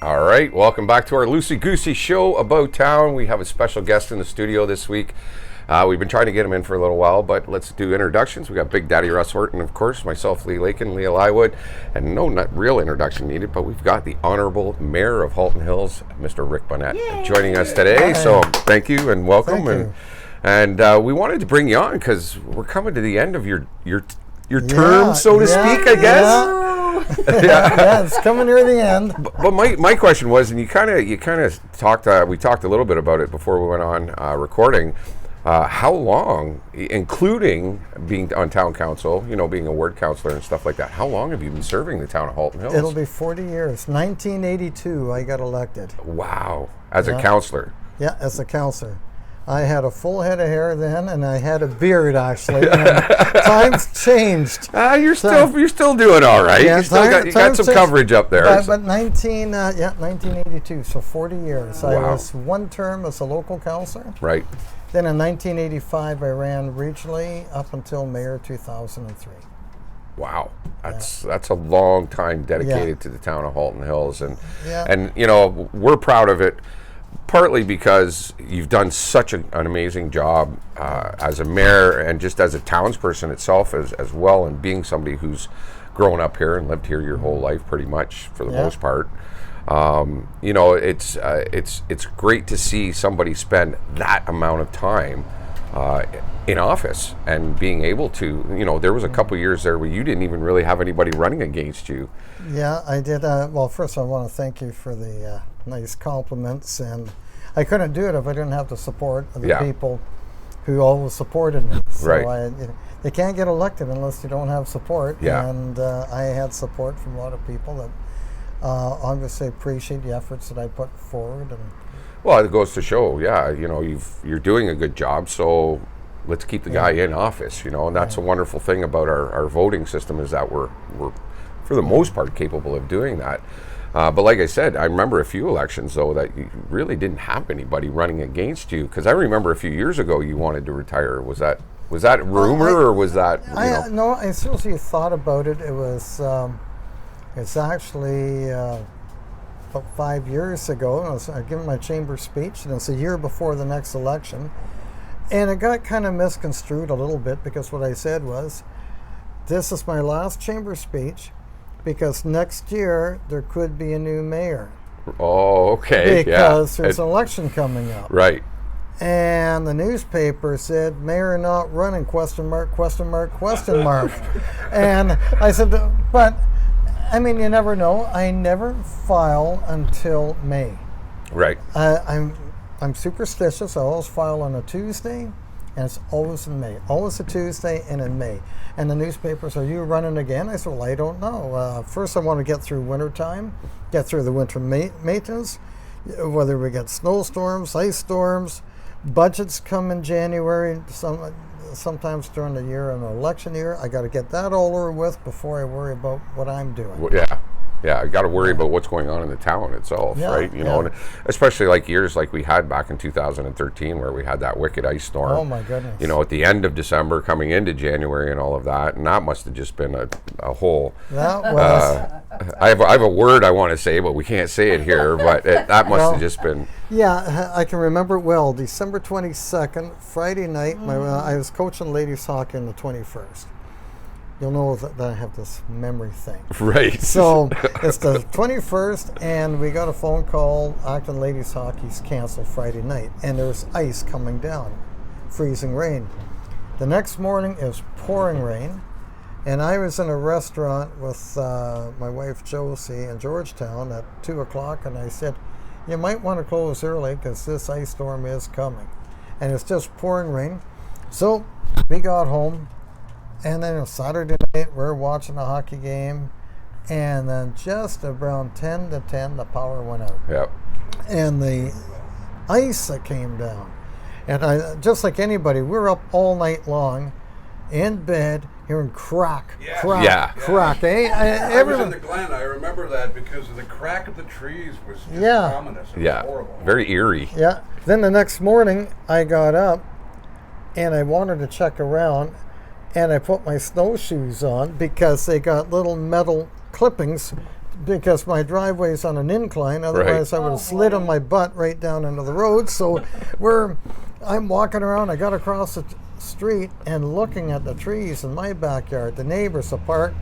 All right, welcome back to our Loosey Goosey show about town. We have a special guest in the studio this week. We've been trying to get him in for a little while, but let's do introductions. We got Big Daddy Russ Horton, of course, myself, Lee Lakin, Leah Lywood, and no, not real introduction needed, but we've got the Honorable Mayor of Halton Hills, Mr. Rick Bonnette, joining us today. Hi. So thank you and welcome. And we wanted to bring you on because we're coming to the end of your term, so to speak, I guess. Yeah, it's coming near the end. But my question was, and you kind of talked. We talked a little bit about it before we went on recording. How long, including being on town council, being a ward councillor and stuff like that, how long have you been serving the town of Halton Hills? It'll be 40 years. 1982, I got elected. Wow, as a councillor. Yeah, as a councillor. I had a full head of hair then, and I had a beard actually. And times changed. You're still doing all right. Yeah, you got some coverage up there. But 1982, so 40 years. Wow. I was one term as a local councillor. Right. Then in 1985, I ran regionally up until Mayor 2003. Wow, that's a long time dedicated to the town of Halton Hills, and we're proud of it. Partly because you've done such an amazing job as a mayor and just as a townsperson itself as well, and being somebody who's grown up here and lived here your whole life pretty much for the most part. It's great to see somebody spend that amount of time in office and being able to, there was a couple years there where you didn't even really have anybody running against you. Yeah, I did. Well, first I want to thank you for the nice compliments, and I couldn't do it if I didn't have the support of the people who always supported me. So right. They can't get elected unless you don't have support. Yeah. And I had support from a lot of people that obviously appreciate the efforts that I put forward. And well, it goes to show, you're doing a good job, so let's keep the guy in office, and that's a wonderful thing about our voting system is that we're for the most part capable of doing that. But like I said, I remember a few elections, though, that you really didn't have anybody running against you. Because I remember a few years ago you wanted to retire. Was that rumor, or was that? No, I seriously thought about it. It was it's actually about 5 years ago. I was giving my chamber speech, and it's a year before the next election. And it got kind of misconstrued a little bit because what I said was, this is my last chamber speech, because next year there could be a new mayor. Oh, okay. Because there's an election coming up. Right. And the newspaper said, "Mayor not running, question mark, question mark, question mark." And I said, but, I mean, you never know. I never file until May. Right. I'm superstitious. I always file on a Tuesday, and it's always in May. Always a Tuesday and in May. And the newspapers, "Are you running again?" I said, "Well, I don't know. First I want to get through winter time, get through the winter maintenance, whether we get snowstorms, ice storms, budgets come in January, sometimes during the year, an election year. I got to get that all over with before I worry about what I'm doing." Well, yeah, I got to worry about what's going on in the town itself, right? And especially like years like we had back in 2013 where we had that wicked ice storm. Oh my goodness. At the end of December coming into January and all of that, and that must have just been a whole... That was... I have a word I want to say, but we can't say it here, but that must have just been... Yeah, I can remember it well. December 22nd, Friday night, I was coaching ladies hockey on the 21st. You'll know that I have this memory thing. Right. So it's the 21st, and we got a phone call, Acton Ladies Hockey's canceled Friday night, and there was ice coming down, freezing rain. The next morning, it was pouring rain, and I was in a restaurant with my wife Josie in Georgetown at 2 o'clock, and I said, "You might want to close early because this ice storm is coming." And it's just pouring rain. So we got home. And then on Saturday night, we're watching a hockey game, and then just around 10 to 10, the power went out. Yep. And the ice that came down, and I, just like anybody, we're up all night long, in bed, hearing crack. Everyone in the Glen. I remember that because of the crack of the trees was just ominous. It was horrible. Very eerie. Yeah. Then the next morning, I got up, and I wanted to check around. And I put my snowshoes on because they got little metal clippings because my driveway's on an incline. Otherwise, I would have slid on my butt right down into the road. So I'm walking around. I got across the street and looking at the trees in my backyard, the neighbors apart.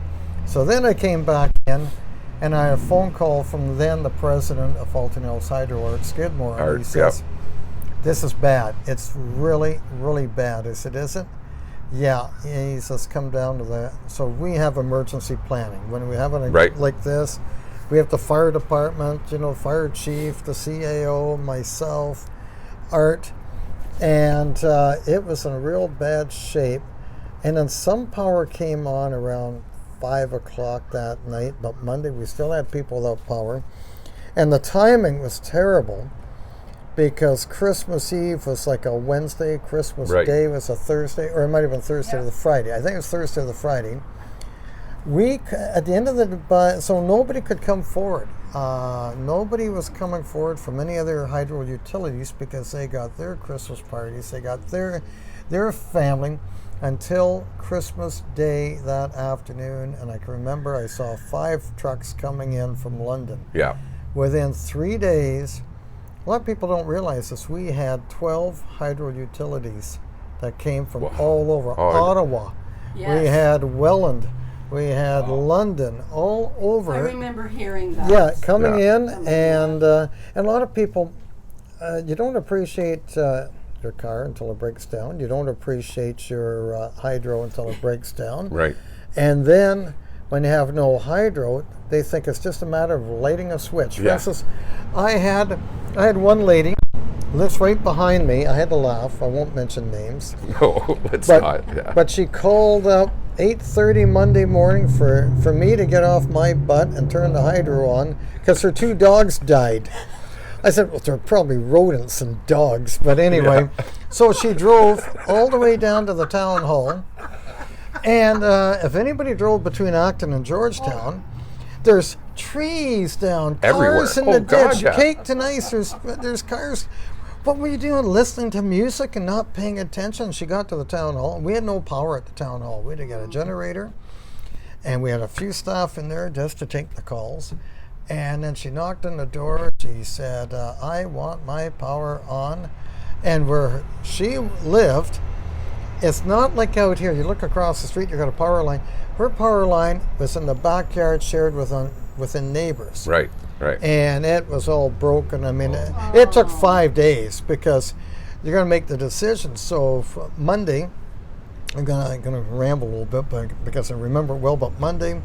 So then I came back in, and I had a phone call from then the president of Fulton Hills Hydro, Art Skidmore. And he says, this is bad. It's really, really bad. I said, is it? Yeah. He says, come down to that. So we have emergency planning. When we have an like this, we have the fire department, fire chief, the CAO, myself, Art, and it was in real bad shape. And then some power came on around 5 o'clock that night, but Monday we still had people without power. And the timing was terrible because Christmas Eve was like a Wednesday, Christmas Day was a Thursday, or it might have been Thursday or the Friday. I think it was Thursday or the Friday. At the end of the so nobody could come forward. Nobody was coming forward from any other hydro utilities because they got their Christmas parties, they got their family until Christmas Day that afternoon. And I can remember I saw 5 trucks coming in from London. Yeah. Within 3 days, a lot of people don't realize this, we had 12 hydro utilities that came from all over. Ottawa. Yes. We had Welland. We had London, all over. I remember hearing that. Yeah, coming in, and a lot of people, you don't appreciate your car until it breaks down. You don't appreciate your hydro until it breaks down. Right. And then when you have no hydro, they think it's just a matter of lighting a switch. For instance, I had one lady lives right behind me. I had to laugh. I won't mention names. No, let's not. Yeah. But she called up 8:30 Monday morning for me to get off my butt and turn the hydro on because her 2 dogs died. I said, well, they're probably rodents and dogs. But anyway, so she drove all the way down to the town hall. And if anybody drove between Acton and Georgetown, there's trees down, cars in the ditch, caked and ice. There's cars. What were you doing? Listening to music and not paying attention? She got to the town hall. We had no power at the town hall. We had to get a generator. And we had a few staff in there just to take the calls. And then she knocked on the door. She said, I want my power on. And where she lived, it's not like out here. You look across the street, you got a power line. Her power line was in the backyard shared within neighbors. Right. And it was all broken. I mean, it took 5 days because you're going to make the decision. So Monday, I'm going to ramble a little bit because I remember it well, but Monday,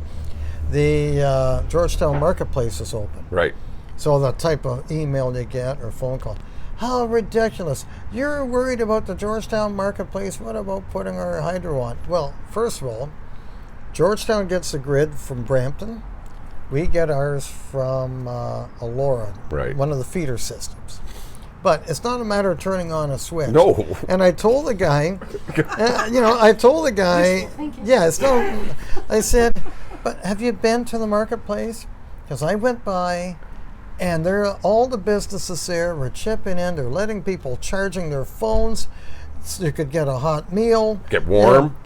the Georgetown Marketplace is open. Right. So the type of email you get or phone call. How ridiculous. You're worried about the Georgetown Marketplace. What about putting our hydro on? Well, first of all, Georgetown gets the grid from Brampton. We get ours from Elora, one of the feeder systems. But it's not a matter of turning on a switch. No. And I told the guy, it's not. I said, but have you been to the marketplace? Because I went by, and all the businesses there were chipping in. They're letting people charging their phones. So you could get a hot meal. Get warm.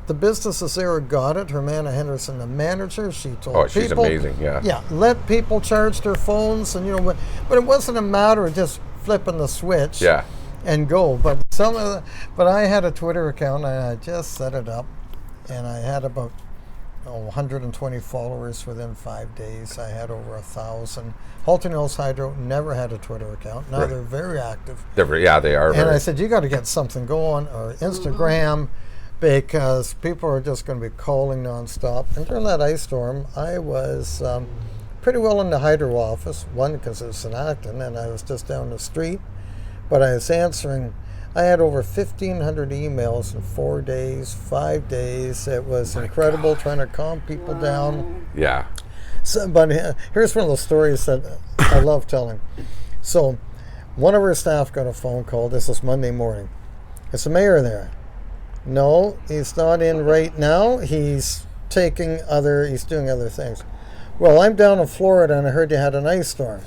The businesses there got it. Hermana Henderson, the manager, she told people. She's amazing, Yeah, let people charge their phones, and but it wasn't a matter of just flipping the switch and go. But I had a Twitter account, and I just set it up, and I had about 120 followers within 5 days. I had over 1,000. Halton Hills Hydro never had a Twitter account. Now they're very active. They are. And I said, you got to get something going, or Instagram. Because people are just going to be calling nonstop. And during that ice storm, I was pretty well in the hydro office. One, because it's in Acton, and I was just down the street. But I was answering. I had over 1,500 emails in 4 days, 5 days. It was incredible trying to calm people down. Yeah. So, but here's one of the stories that I love telling. So, one of our staff got a phone call. This is Monday morning. Is the mayor there? No, he's not in right now. He's doing other things. Well, I'm down in Florida, and I heard you had an ice storm.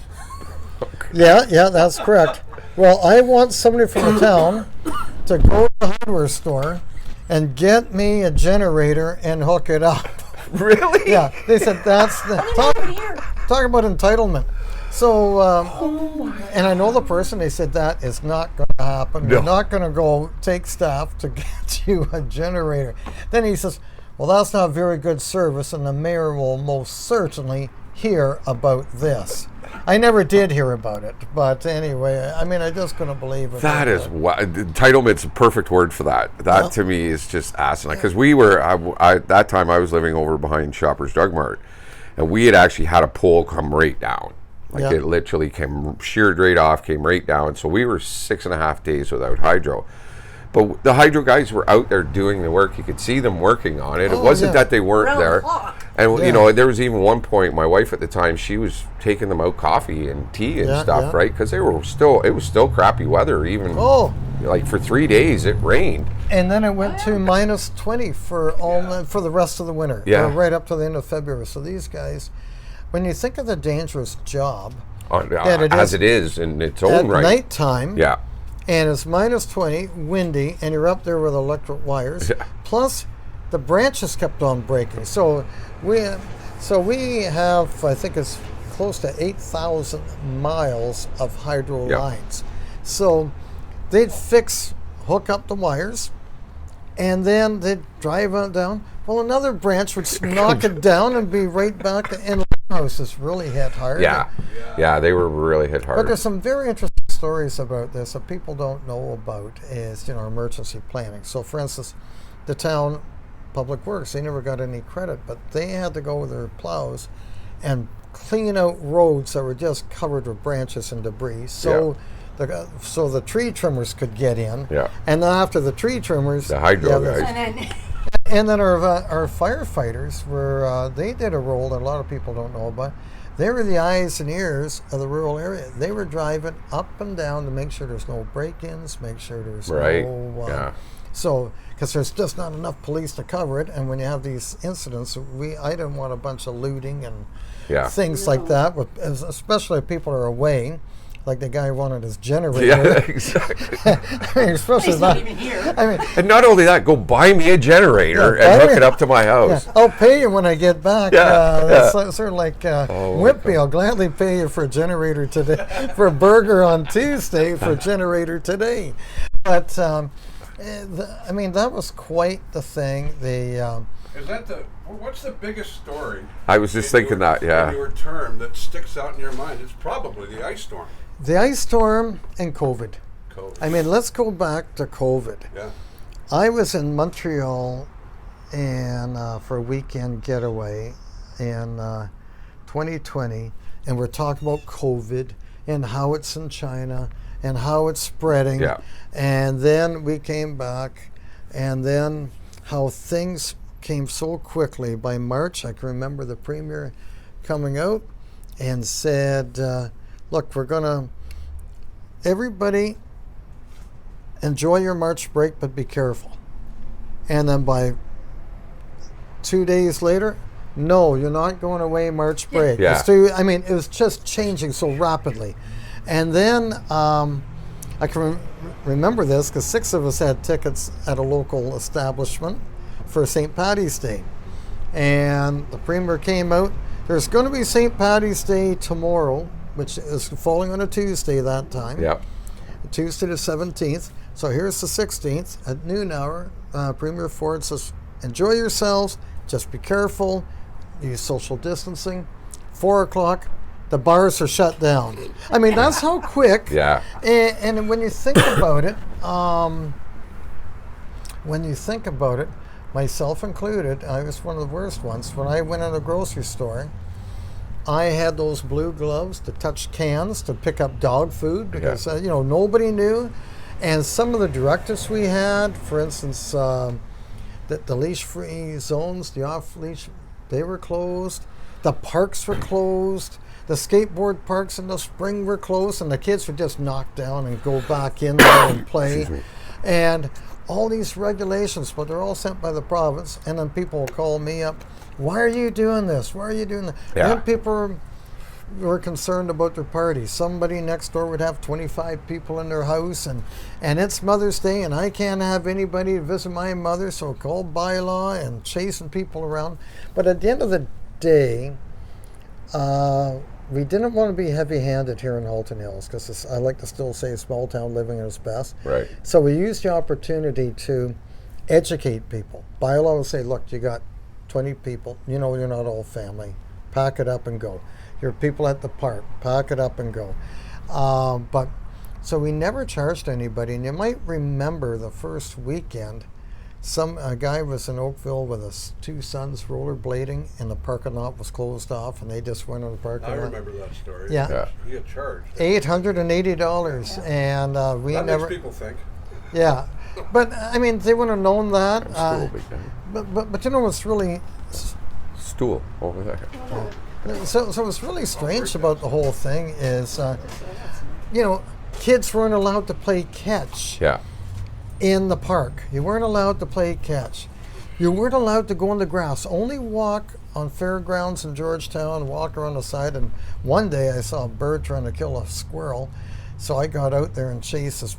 Yeah, that's correct. Well, I want somebody from the town to go to the hardware store and get me a generator and hook it up. Really? Yeah, they said that's the talk about entitlement. So, and I know the person. They said that is not going to happen. No. We're not going to go take staff to get you a generator. Then he says, well, that's not very good service, and the mayor will most certainly hear about this. I never did hear about it, but anyway, I mean, I just couldn't believe it. That is entitlement's a perfect word for that. That to me is just asinine. Because we were at that time I was living over behind Shoppers Drug Mart, and we had actually had a pole come right down. Like it literally came sheared right off, came right down. So we were 6.5 days without hydro. But the hydro guys were out there doing the work. You could see them working on it. It wasn't that they weren't there. And you know, there was even one point. My wife at the time, she was taking them out coffee and tea and stuff, right? Because it was still crappy weather. Even like for 3 days, it rained. And then it went to minus 20 for for the rest of the winter. Right up to the end of February. So these guys, when you think of the dangerous job as it is in its own right, at nighttime. Yeah. And it's minus 20, windy, and you're up there with electric wires. Plus, the branches kept on breaking. So we have, I think it's close to 8,000 miles of hydro lines. So they'd hook up the wires, and then they'd drive on down. Well, another branch would knock it down and be right back in. Houses really hit hard. Yeah, they were really hit hard. But there's some very interesting stories about this that people don't know about is, emergency planning. So, for instance, the town public works, they never got any credit, but they had to go with their plows and clean out roads that were just covered with branches and debris. So the tree trimmers could get in. Yeah. And then after the tree trimmers, the hydro guys. And then our firefighters they did a role that a lot of people don't know about. They were the eyes and ears of the rural area. They were driving up and down to make sure there's no break-ins, make sure there's so, because there's just not enough police to cover it, and when you have these incidents, I didn't want a bunch of looting and things like that, especially if people are away. Like the guy wanted his generator. Yeah, exactly. Especially not even here. And not only that, go buy me a generator and hook it up to my house. I'll pay you when I get back. That's sort of like Whitby. I'll gladly pay you for a generator today, for a burger on Tuesday, for a generator today. But that was quite the thing. What's the biggest story? I was just thinking that. In your term that sticks out in your mind, it's probably the ice storm. The ice storm and COVID. Let's go back to COVID. Yeah. I was in Montreal for a weekend getaway in 2020, and we're talking about COVID and how it's in China and how it's spreading. Yeah. And then we came back, and then how things came so quickly. By March, I can remember the premier coming out and said, look, everybody enjoy your March break, but be careful. And then by 2 days later, no, you're not going away March break. Yeah. It was just changing so rapidly. And then I can remember this because 6 of us had tickets at a local establishment for St. Paddy's Day. And the premier came out. There's going to be St. Paddy's Day tomorrow, which is falling on a Tuesday that time. Yep. Tuesday the 17th. So here's the 16th at noon hour. Premier Ford says, enjoy yourselves, just be careful, use social distancing. 4 o'clock, the bars are shut down. That's how quick. Yeah. And when you think about it, myself included, I was one of the worst ones. When I went in a grocery store, I had those blue gloves to touch cans to pick up dog food because nobody knew. And some of the directives we had, for instance, the leash-free zones, the off-leash, they were closed. The parks were closed. The skateboard parks in the spring were closed, and the kids would just knock down and go back in there and play. And all these regulations, but they're all sent by the province, and then people will call me up. Why are you doing this? Why are you doing that? Yeah. And then people were concerned about their parties. Somebody next door would have 25 people in their house, and it's Mother's Day, and I can't have anybody visit my mother, so call bylaw and chasing people around. But at the end of the day, we didn't want to be heavy-handed here in Halton Hills, because I like to still say small town living at its best. Right. So we used the opportunity to educate people. Bylaw would say, look, you got 20 people, you're not all family. Pack it up and go. Your people at the park, pack it up and go. But so we never charged anybody. And you might remember the first weekend, a guy was in Oakville with his 2 sons rollerblading, and the parking lot was closed off, and they just went in the parking lot. I remember that story. Yeah. He got charged. $880, and we that never. Makes people think. Yeah, but I mean, they would have known that. Stool, big guy. But you know what's really. Stool over there. So what's really strange about the whole thing is, kids weren't allowed to play catch in the park. You weren't allowed to play catch. You weren't allowed to go on the grass. Only walk on fairgrounds in Georgetown, walk around the side. And one day I saw a bird trying to kill a squirrel. So I got out there and chased this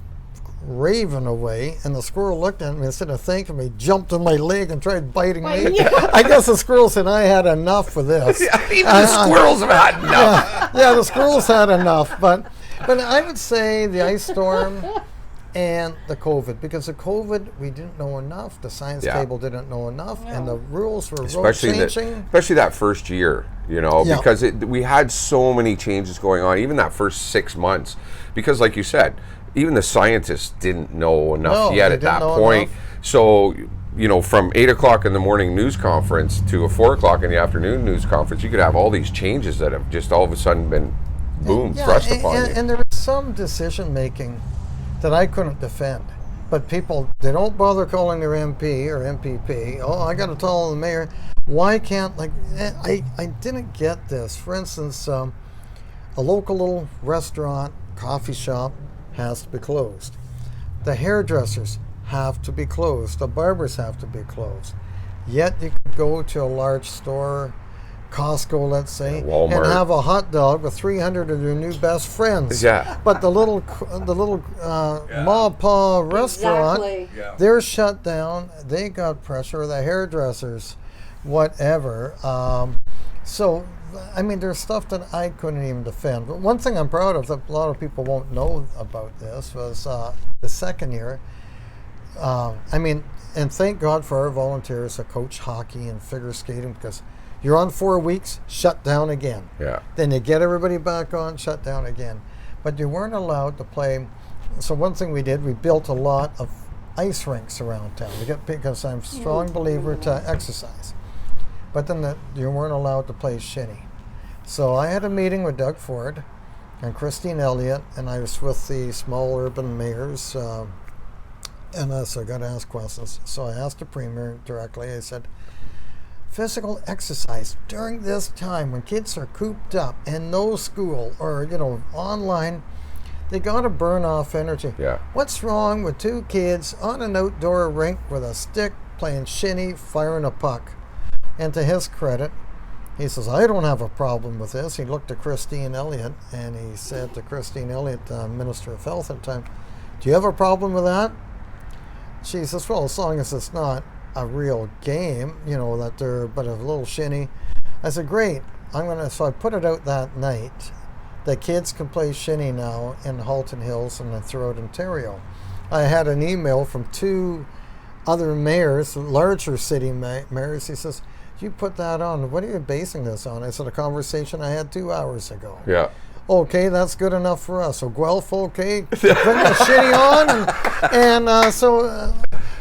raven away, and the squirrel looked at me, instead of thanking me, jumped on my leg and tried biting me. I guess the squirrel said, I had enough with this. Even the squirrels have had enough. Yeah, the squirrels had enough. But I would say the ice storm and the COVID, because the COVID, we didn't know enough, the science table didn't know enough, and the rules were changing. Especially that first year, because we had so many changes going on, even that first 6 months, because like you said, even the scientists didn't know enough yet at that point. Enough. So, from 8 o'clock in the morning news conference to a 4 o'clock in the afternoon news conference, you could have all these changes that have just all of a sudden been, thrust upon you. And there was some decision making that I couldn't defend. But people, they don't bother calling their MP or MPP. Oh, I got to tell the mayor. Why can't, I didn't get this. For instance, a local little restaurant, coffee shop, has to be closed. The hairdressers have to be closed. The barbers have to be closed. Yet you could go to a large store, Costco, let's say, Walmart, and have a hot dog with 300 of your new best friends. Yeah. But the little Ma Pa restaurant, they're shut down. They got pressure. The hairdressers, whatever. So, I mean, there's stuff that I couldn't even defend. But one thing I'm proud of that a lot of people won't know about this was the second year. And thank God for our volunteers that coach hockey and figure skating, because you're on 4 weeks, shut down again. Yeah. Then you get everybody back on, shut down again. But you weren't allowed to play. So one thing we did, we built a lot of ice rinks around town because I'm a strong believer to exercise. But then you weren't allowed to play shinny. So I had a meeting with Doug Ford and Christine Elliott, and I was with the small urban mayors, so I got to ask questions. So I asked the premier directly. I said, physical exercise during this time when kids are cooped up and no school or online, they got to burn off energy. Yeah. What's wrong with 2 kids on an outdoor rink with a stick playing shinny, firing a puck? And to his credit, he says, I don't have a problem with this. He looked at Christine Elliott, and he said to Christine Elliott, Minister of Health at the time, do you have a problem with that? She says, well, as long as it's not a real game, but a little shinny. I said, great. So I put it out that night. The kids can play shinny now in Halton Hills and throughout Ontario. I had an email from 2 other mayors, larger city mayors. He says, you put that on. What are you basing this on? I said, a conversation I had 2 hours ago. Yeah. Okay, that's good enough for us. So Guelph, okay, bring the shinny on. So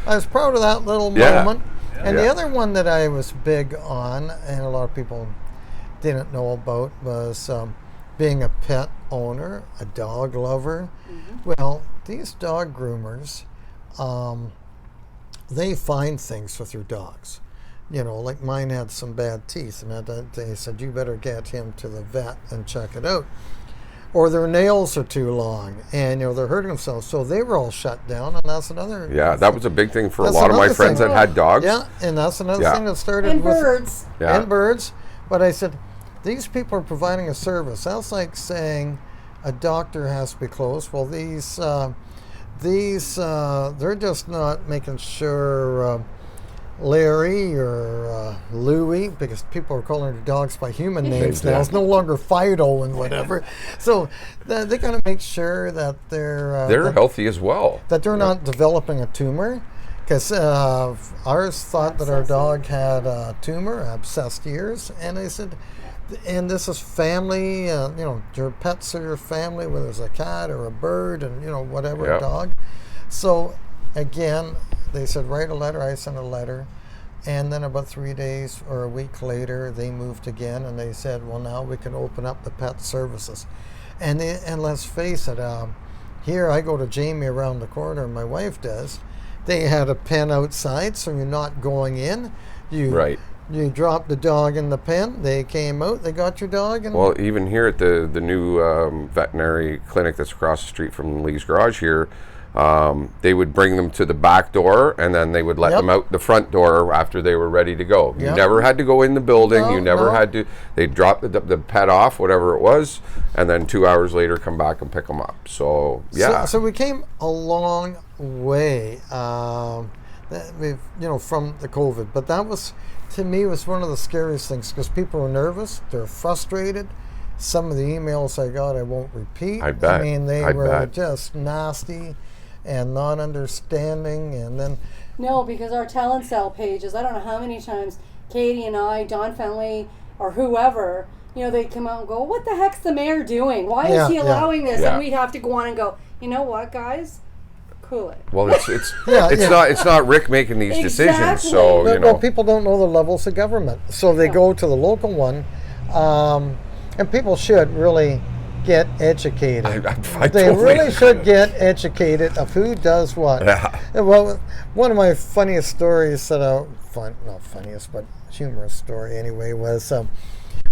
I was proud of that little moment. And the other one that I was big on, and a lot of people didn't know about, was being a pet owner, a dog lover. Mm-hmm. Well, these dog groomers, they find things with your dogs. Like mine had some bad teeth, and they said, you better get him to the vet and check it out. Or their nails are too long, and they're hurting themselves. So they were all shut down, and that's another. Yeah, that was a big thing for a lot of my friends that had dogs. Yeah, and that's another thing that started and with birds. And birds. But I said, these people are providing a service. That's like saying a doctor has to be closed. Well, these they're just not making sure Larry or Louie, because people are calling their dogs by human names now. It's no longer Fido and whatever. So they got to make sure that they're healthy as well. That they're not developing a tumor. Because ours thought that our dog had a tumor, abscessed ears, and they said, and this is family, your pets are your family, whether it's a cat or a bird and, whatever, a dog. So, again, they said, write a letter. I sent a letter. And then about 3 days or a week later, they moved again, and they said, well, now we can open up the pet services. And let's face it, here I go to Jamie around the corner, and my wife does. They had a pen outside, so you're not going in. You dropped the dog in the pen. They came out. They got your dog. And well, even here at the new veterinary clinic that's across the street from Lee's Garage here, they would bring them to the back door, and then they would let them out the front door after they were ready to go. You never had to go in the building. You never had to. They'd drop the pet off, whatever it was, and then 2 hours later come back and pick them up. So, yeah. So we came a long way, from the COVID. But that was, to me, was one of the scariest things, because people were nervous. They're frustrated. Some of the emails I got, I won't repeat. I bet. I mean, they were just nasty and not understanding. And then no, because our tell and sell pages, I don't know how many times Katie and I, Don Fenley, or whoever, they come out and go, what the heck's the mayor doing? Why is he allowing this? And we'd have to go on and go, you know what, guys? Cool it. Well, it's not Rick making these decisions. So well, people don't know the levels of government, so they go to the local one, and people should really get educated. I they totally really should get educated of who does what. Yeah. Well, one of my funniest stories not funniest, but humorous story anyway, was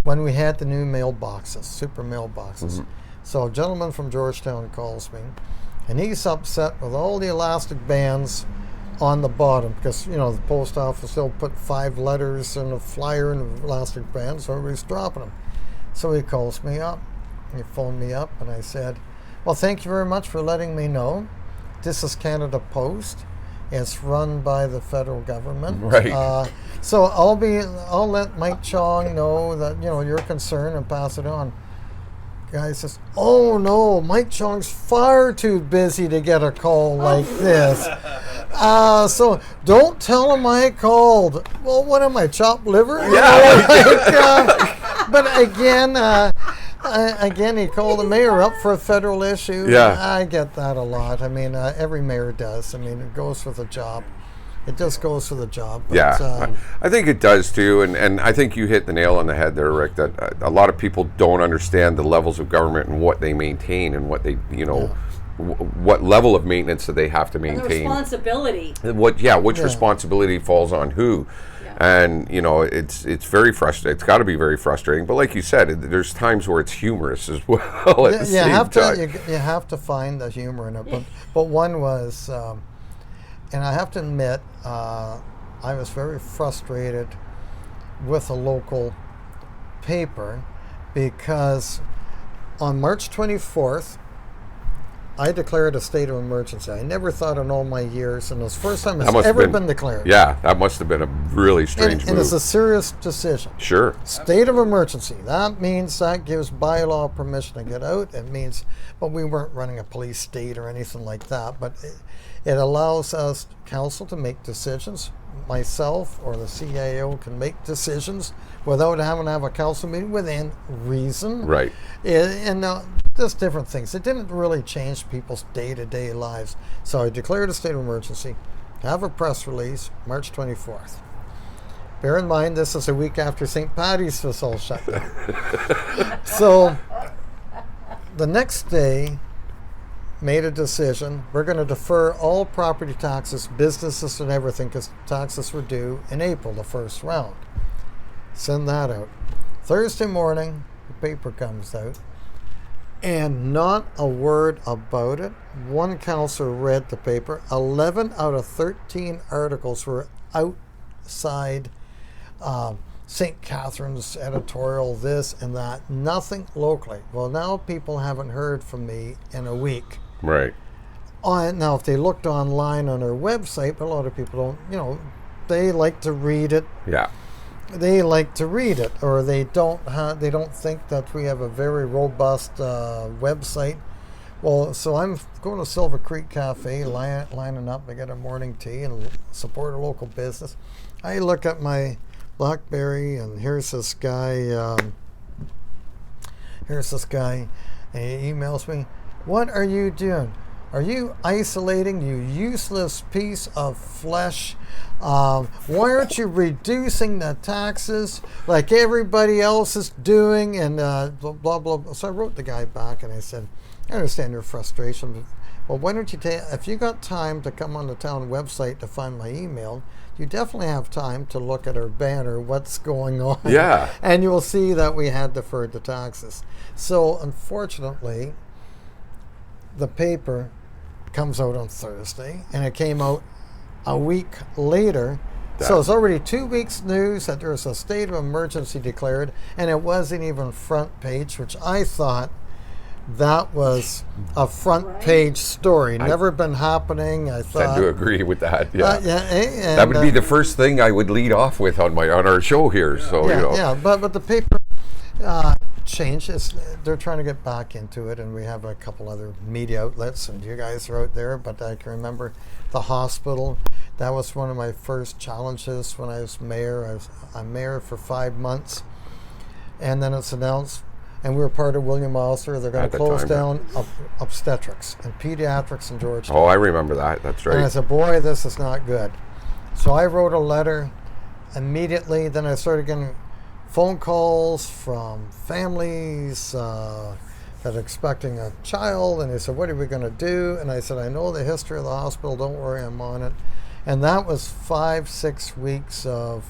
when we had the new mailboxes, super mailboxes. Mm-hmm. So a gentleman from Georgetown calls me, and he's upset with all the elastic bands on the bottom, because the post office still put 5 letters in a flyer in an elastic band, so everybody's dropping them. So he calls me up. He phoned me up, and I said, well, thank you very much for letting me know. This is Canada Post. It's run by the federal government. Right. So I'll let Mike Chong know that, you're concerned, and pass it on. Guy says, oh no, Mike Chong's far too busy to get a call like this. So don't tell him I called. Well, what am I, chopped liver? Yeah. But again, he called the mayor up for a federal issue. Yeah. I get that a lot. I mean, every mayor does. I mean, it goes with the job. It just goes for the job. But, yeah, I think it does too, and I think you hit the nail on the head there, Rick, that a lot of people don't understand the levels of government and what they maintain and what they, what level of maintenance that they have to maintain. And the responsibility. Which responsibility falls on who. Yeah. And, it's very frustrating. It's got to be very frustrating. But like you said, there's times where it's humorous as well at the same time. You have to find the humor in it. But one was... and I have to admit, I was very frustrated with a local paper, because on March 24th, I declared a state of emergency. I never thought in all my years, and it was the first time it's ever been declared. Yeah, that must have been a really strange move. And it's a serious decision. Sure. State of emergency. That means that gives bylaw permission to get out. It means, but we weren't running a police state or anything like that, but it allows us, council, to make decisions. Myself or the CIO can make decisions without having to have a council meeting within reason. Right. And just different things. It didn't really change people's day-to-day lives. So I declared a state of emergency, have a press release, March 24th. Bear in mind, this is a week after St. Paddy's was all shut down. So the next day, made a decision. We're going to defer all property taxes, businesses and everything, because taxes were due in April, the first round. Send that out. Thursday morning, the paper comes out, and not a word about it. One councillor read the paper. 11 out of 13 articles were outside St. Catherine's editorial, this and that, nothing locally. Well, now people haven't heard from me in a week. Right. Now, if they looked online on our website, but a lot of people don't, they like to read it. Yeah. They like to read it, or they don't think that we have a very robust website. Well, so I'm going to Silver Creek Cafe, lining up to get a morning tea and support a local business. I look at my BlackBerry, and here's this guy. And he emails me, "What are you doing? Are you isolating, you useless piece of flesh? Why aren't you reducing the taxes like everybody else is doing?" And blah, blah, blah. So I wrote the guy back and I said, "I understand your frustration. But, well, why don't you if you got time to come on the town website to find my email, you definitely have time to look at our banner, what's going on." Yeah. And you will see that we had deferred the taxes. So unfortunately, the paper comes out on Thursday, and it came out a week later. So it's already 2 weeks news that there's a state of emergency declared, and it wasn't even front page, which I thought that was a front page story. Never been happening. I thought. I do agree with that. Yeah. And, that would be the first thing I would lead off with on our show here. So but the paper changes. They're trying to get back into it, and we have a couple other media outlets, and you guys are out there. But I can remember the hospital. That was one of my first challenges when I was mayor. I'm mayor for 5 months, and then it's announced, and we were part of William Osler. They're going to close down obstetrics and pediatrics in Georgetown. Oh, I remember that. That's right. And I said, boy, this is not good. So I wrote a letter immediately. Then I started getting phone calls from families that are expecting a child, and they said, "What are we going to do?" And I said, "I know the history of the hospital. Don't worry, I'm on it." And that was 5-6 weeks of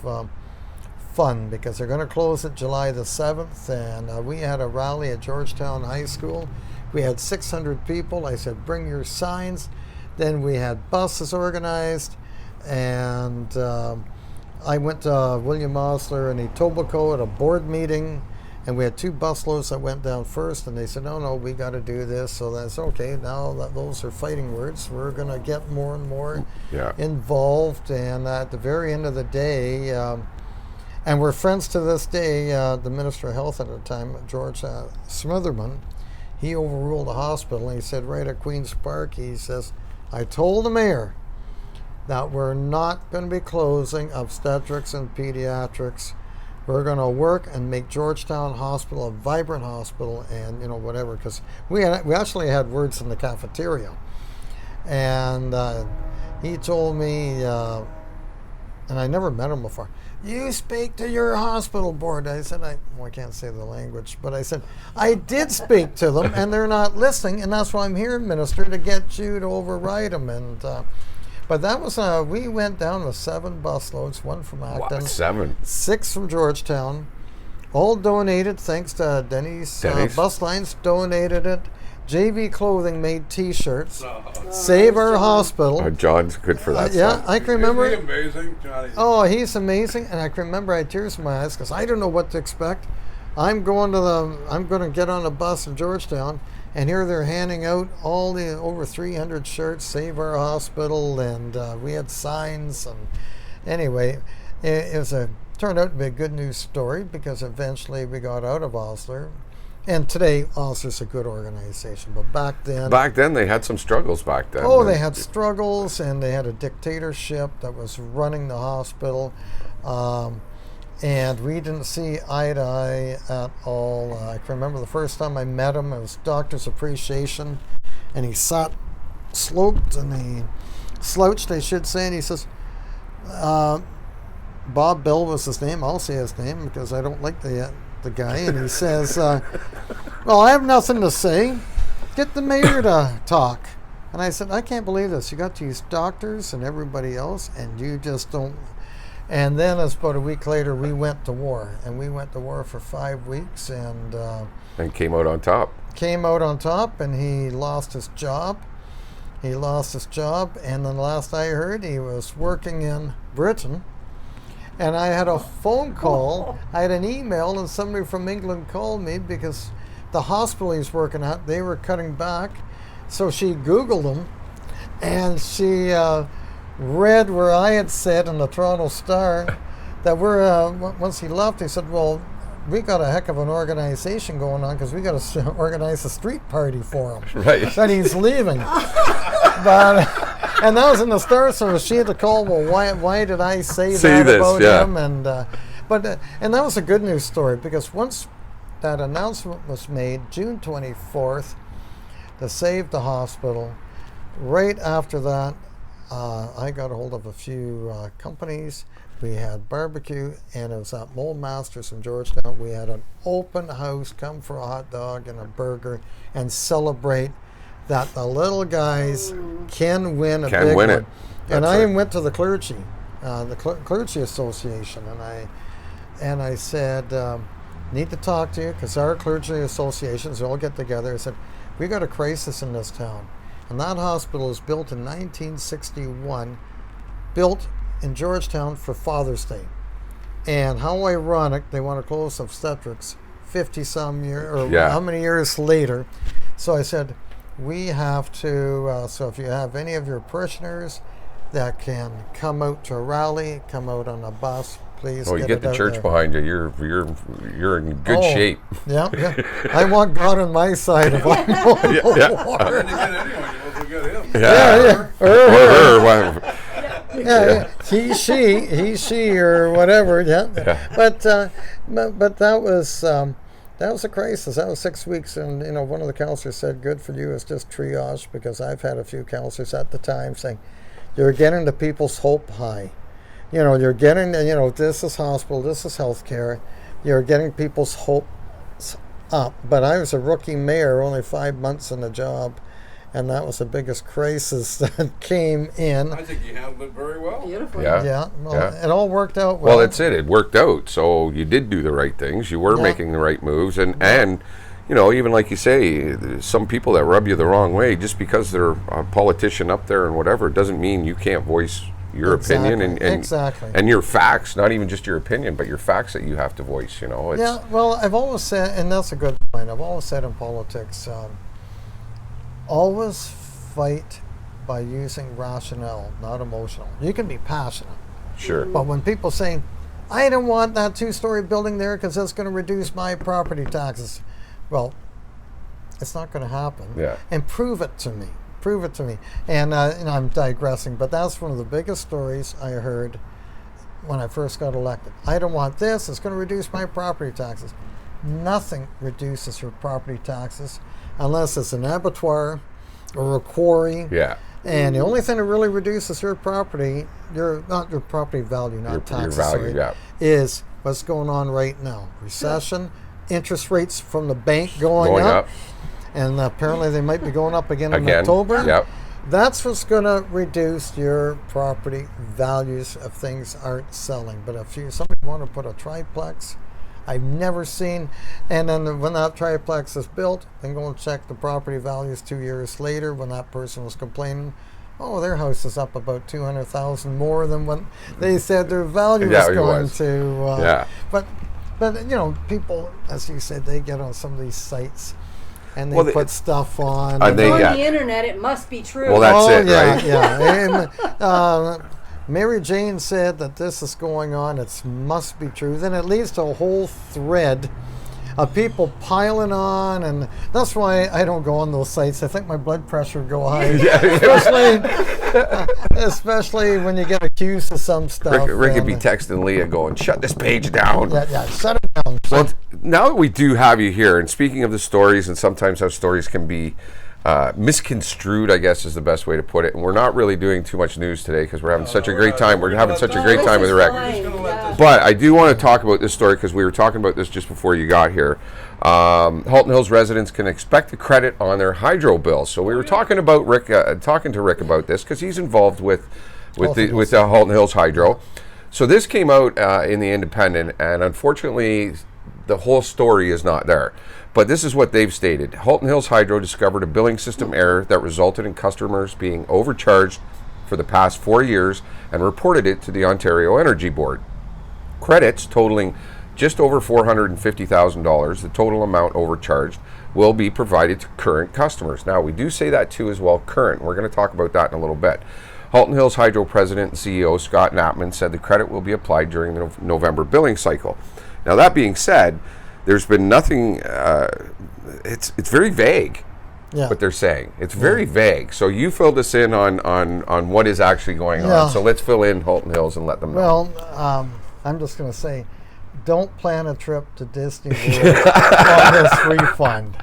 fun, because they're going to close it July the 7th, and we had a rally at Georgetown High School. We had 600 people. I said, "Bring your signs." Then we had buses organized, and I went to William Osler and Etobicoke at a board meeting, and we had 2 busloads that went down first, and they said, no, we got to do this. So that's okay. Now that those are fighting words, we're going to get more and more involved. And at the very end of the day, and we're friends to this day, the Minister of Health at the time, George Smitherman, he overruled the hospital, and he said right at Queen's Park, he says, "I told the mayor that we're not going to be closing obstetrics and pediatrics. We're going to work and make Georgetown Hospital a vibrant hospital," and whatever, because we actually had words in the cafeteria. And he told me, and I never met him before, "You speak to your hospital board." I said, I can't say the language, but I said, I did speak to them, and they're not listening, and that's why I'm here, Minister, to get you to override them. And but that was, we went down with 7 busloads, 1 from Acton. What, 7? 6 from Georgetown, all donated, thanks to Denny's. Bus Lines donated it. JV Clothing made T-shirts. Save Our Hospital. John's good for that stuff. I can remember. Isn't he amazing, Johnny? Oh, he's amazing, and I can remember I had tears in my eyes because I don't know what to expect. I'm going to get on a bus in Georgetown, and here they're handing out all the over 300 shirts, Save Our Hospital, and we had signs. And anyway, it turned out to be a good news story, because eventually we got out of Osler. And today, Osler's a good organization, but back then they had some struggles back then. Oh, they had struggles, and they had a dictatorship that was running the hospital. And we didn't see eye to eye at all. I can remember the first time I met him, it was Doctor's Appreciation, and he sat sloped, and he slouched, I should say, and he says, Bob Bell was his name. I'll say his name because I don't like the guy. And he says, well, I have nothing to say. Get the mayor to talk. And I said, I can't believe this. You got these doctors and everybody else, and you just don't. And then about a week later, we went to war. And we went to war for 5 weeks. And came out on top. Came out on top, and he lost his job. And then last I heard, he was working in Britain. And I had a phone call, I had an email, and somebody from England called me because the hospital he's working at, they were cutting back. So she Googled him, and she read where I had said in the Toronto Star that once he left, he said, well, we got a heck of an organization going on because we got to organize a street party for him. Right. That he's leaving. But, and that was in the Star, so she had to call, well, why did I say that this, about yeah. him? And and that was a good news story because once that announcement was made, June 24th, to save the hospital, right after that, I got a hold of a few companies. We had barbecue, and it was at Mole Masters in Georgetown. We had an open house, come for a hot dog and a burger, and celebrate that the little guys can win a big one. And That's I right. even went to the clergy, Clergy Association, and I said, need to talk to you because our clergy associations all get together. I said, we got a crisis in this town. And that hospital was built in 1961, built in Georgetown for Father's Day. And how ironic, they want to close obstetrics 50-some years, or how many years later. So I said, we have to, so if you have any of your parishioners that can come out to a rally, come out on a bus, please Oh, you get the church behind you. You're in good shape. Yeah. I want God on my side if I'm going to war. And you get anyone, you get him. Yeah, he, she, or whatever. Yeah. But that was a crisis. That was 6 weeks, and one of the counselors said, "Good for you. It's just triage," because I've had a few counselors at the time saying, "You're getting the people's hope high. You're getting, this is hospital, this is healthcare. You're getting people's hopes up." But I was a rookie mayor, only 5 months in the job. And that was the biggest crisis that came in. I think you handled it very well. Beautiful. Yeah. It all worked out well. Well, that's it. It worked out. So you did do the right things. You were making the right moves. And even like you say, some people that rub you the wrong way, just because they're a politician up there and whatever, doesn't mean you can't voice your opinion and your facts, not even just your opinion, but your facts that you have to voice, Well, I've always said, and that's a good point, I've always said in politics, always fight by using rationale, not emotional. You can be passionate. Sure. But when people say, I don't want that 2-story building there because that's going to reduce my property taxes. Well, it's not going to happen. Yeah. And prove it to me. And I'm digressing, but that's one of the biggest stories I heard when I first got elected. I don't want this. It's going to reduce my property taxes. Nothing reduces your property taxes unless it's an abattoir or a quarry. Yeah. And the only thing that really reduces your property, not your property value, not taxes, your value, is what's going on right now. Recession, interest rates from the bank going up. And apparently they might be going up again in October. Yep. That's what's going to reduce your property values if things aren't selling. But if somebody want to put a triplex, I've never seen, and then when that triplex is built, then go and check the property values 2 years later when that person was complaining, oh, their house is up about $200,000 more than what they said their value was going to. But people, as you said, they get on some of these sites and they put stuff on. On the internet, it must be true. Well, that's right? Yeah. And, Mary Jane said that this is going on. It must be true. Then it leads to a whole thread of people piling on, and that's why I don't go on those sites. I think my blood pressure would go high, especially when you get accused of some stuff. Rick would be texting Leah going, shut this page down. Yeah, shut it down. Well, now that we do have you here, and speaking of the stories, and sometimes how stories can be misconstrued, I guess is the best way to put it. And we're not really doing too much news today because we're having such a great time. We're having such a great time with Rick. But I do want to talk about this story because we were talking about this just before you got here. Halton Hills residents can expect a credit on their hydro bill. So we were talking about Rick, talking to Rick about this because he's involved with the Halton Hills Hydro. So this came out in the Independent, and unfortunately, the whole story is not there. But this is what they've stated. Halton Hills Hydro discovered a billing system error that resulted in customers being overcharged for the past 4 years and reported it to the Ontario Energy Board. Credits totaling just over $450,000, the total amount overcharged, will be provided to current customers. Now, we do say that too as well, current. We're going to talk about that in a little bit. Halton Hills Hydro President and CEO Scott Knappman said the credit will be applied during the November billing cycle. Now, that being said, there's been nothing, it's very vague. Yeah. What they're saying. It's very vague. So you filled us in on what is actually going on. So let's fill in Halton Hills and let them know. Well, I'm just going to say, don't plan a trip to Disney World on this refund.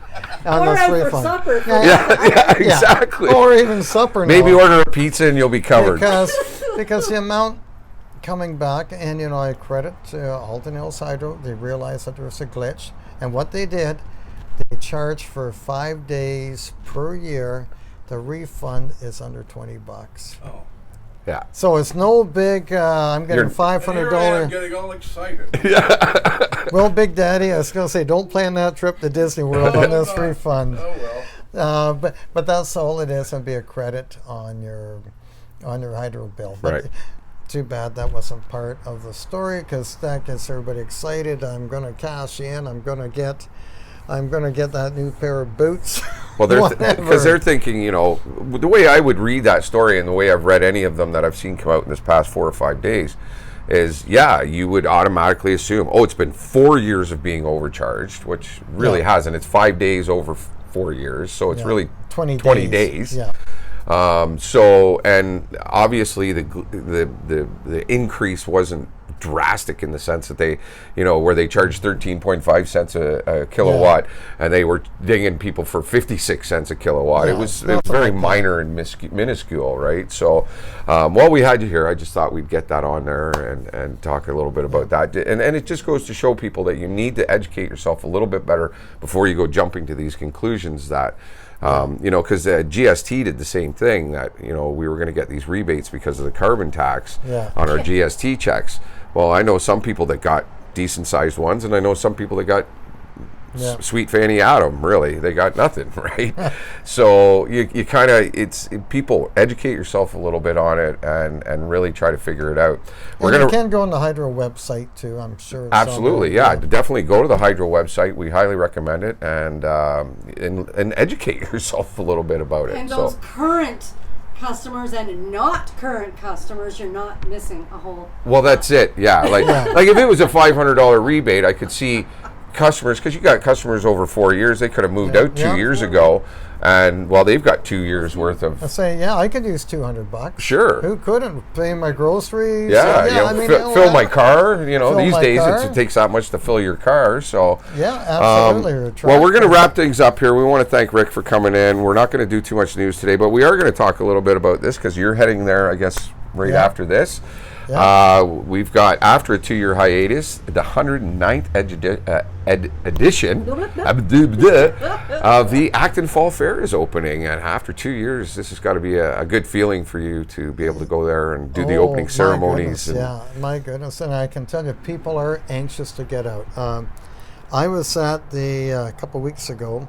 Or out for supper. Yeah, exactly. Or even supper. Maybe order a pizza and you'll be covered. Because the amount coming back, and I credit Halton Hills Hydro, they realized that there was a glitch, and what they did, they charge for 5 days per year. The refund is under $20. Oh. Yeah. So it's no big. I'm getting $500. I'm getting all excited. Well, Big Daddy, I was going to say, don't plan that trip to Disney World on this refund. Oh well. But that's all it is, and be a credit on your hydro bill. But right. Too bad that wasn't part of the story, because that gets everybody excited. I'm going to cash in. I'm going to get that new pair of boots. Well, because they're thinking, the way I would read that story and the way I've read any of them that I've seen come out in this past 4 or 5 days is, you would automatically assume, it's been 4 years of being overcharged, which really hasn't. It's 5 days over 4 years, so it's really 20 days. Yeah. So, and obviously the increase wasn't drastic in the sense that they, where they charged 13.5 cents a kilowatt, and they were dinging people for 56 cents a kilowatt. Yeah, it was very minor and minuscule, right? So, while we had you here, I just thought we'd get that on there and talk a little bit about that. And it just goes to show people that you need to educate yourself a little bit better before you go jumping to these conclusions that, because GST did the same thing, that, we were going to get these rebates because of the carbon tax on our GST checks. Well, I know some people that got decent sized ones, and I know some people that got sweet Fanny Adam, really. They got nothing, right? So you kind of, people educate yourself a little bit on it and really try to figure it out. You can go on the Hydro website too, I'm sure. Absolutely, definitely go to the Hydro website. We highly recommend it, and educate yourself a little bit about it. And those current customers and not current customers, you're not missing a whole. Well, that's it. Yeah, like if it was a $500 rebate, I could see customers, because you got customers over 4 years. They could have moved out 2 years ago, and they've got 2 years worth of. I say, I could use $200. Sure. Who couldn't? Pay my groceries. Fill my car. These days it takes that much to fill your car. So absolutely. Well, we're going to wrap things up here. We want to thank Rick for coming in. We're not going to do too much news today, but we are going to talk a little bit about this, because you're heading there, I guess, after this. Yeah. We've got, after a 2-year hiatus, the 109th edition of the Acton Fall Fair is opening, and after 2 years, this has got to be a good feeling for you to be able to go there and do the opening ceremonies. My goodness, and I can tell you, people are anxious to get out. I was at a couple weeks ago,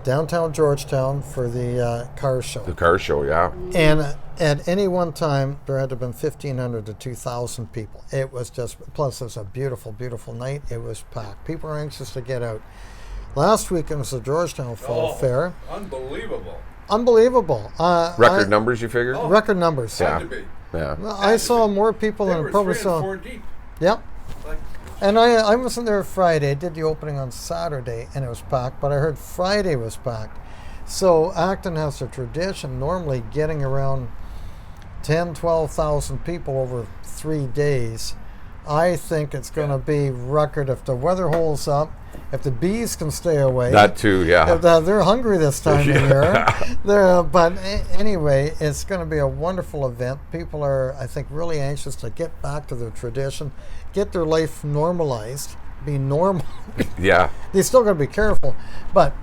downtown Georgetown, for the car show. The car show, yeah. And at any one time, there had to have been 1,500 to 2,000 people. It was plus it was a beautiful, beautiful night. It was packed. People are anxious to get out. Last weekend was the Georgetown Fall Fair. Unbelievable. Record numbers, you figure? Record numbers. Had to be. Yeah. I saw more people than I probably saw. 4 deep. Yep. And I wasn't there Friday. I did the opening on Saturday, and it was packed, but I heard Friday was packed. So Acton has a tradition, normally getting around 10,000, 12,000 people over 3 days. I think it's going to be record if the weather holds up, if the bees can stay away. That too, yeah. If they're hungry this time of year. But anyway, it's going to be a wonderful event. People are, I think, really anxious to get back to their tradition, get their life normalized, be normal. Yeah. They're still going to be careful, but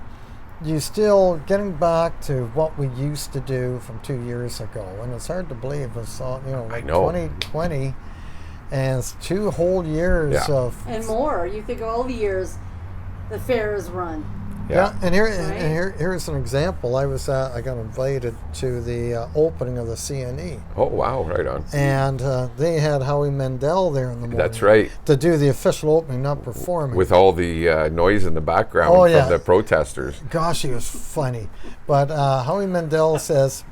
you still getting back to what we used to do from 2 years ago, and it's hard to believe it's all, I know. 2020, and it's 2 whole years of and more. You think of all the years the fair is run. Yeah, and here's an example. I got invited to the opening of the CNE. Oh wow, right on. And they had Howie Mandel there in the morning. That's right. To do the official opening, not performing. With all the noise in the background from the protesters. Gosh, he was funny. But Howie Mandel says,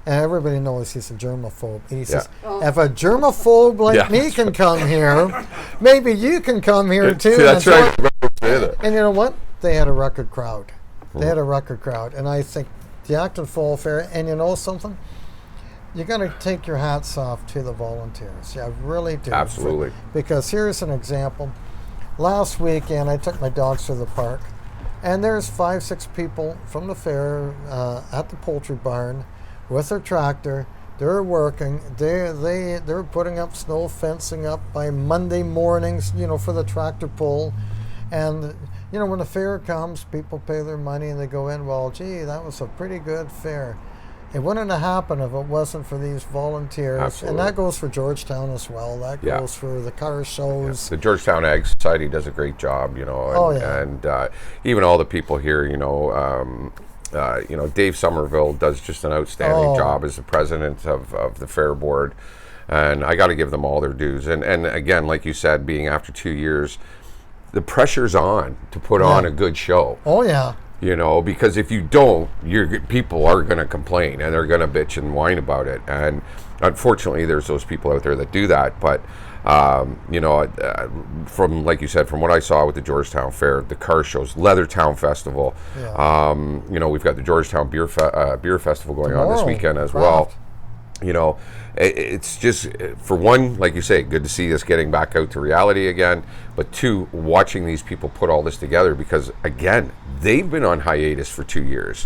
and everybody knows he's a germaphobe. He says, if a germaphobe like me can come here, maybe you can come here too. See, that's right. And you know what? They had a record crowd. They had a record crowd. And I think the Acton Fall Fair, and you know something? You got to take your hats off to the volunteers. Yeah, I really do. Absolutely. Because here's an example. Last weekend, I took my dogs to the park, and there's 5-6 people from the fair at the poultry barn with their tractor. They're working. They're putting up snow fencing up by Monday mornings, for the tractor pull. And when the fair comes, people pay their money and they go in. Well, gee, that was a pretty good fair. It wouldn't have happened if it wasn't for these volunteers. Absolutely. And that goes for Georgetown as well. That goes for the car shows. Yeah. The Georgetown Ag Society does a great job, and even all the people here, Dave Somerville does just an outstanding job as the president of the fair board. And I got to give them all their dues. And again, like you said, being after 2 years, the pressure's on to put on a good show. Oh, yeah. Because if you don't, people are going to complain and they're going to bitch and whine about it. And unfortunately, there's those people out there that do that. But, from, like you said, from what I saw with the Georgetown Fair, the car shows, Leathertown Festival, we've got the Georgetown Beer Festival going on this weekend as well. It's just, for one, like you say, good to see us getting back out to reality again, but two, watching these people put all this together, because again, they've been on hiatus for 2 years.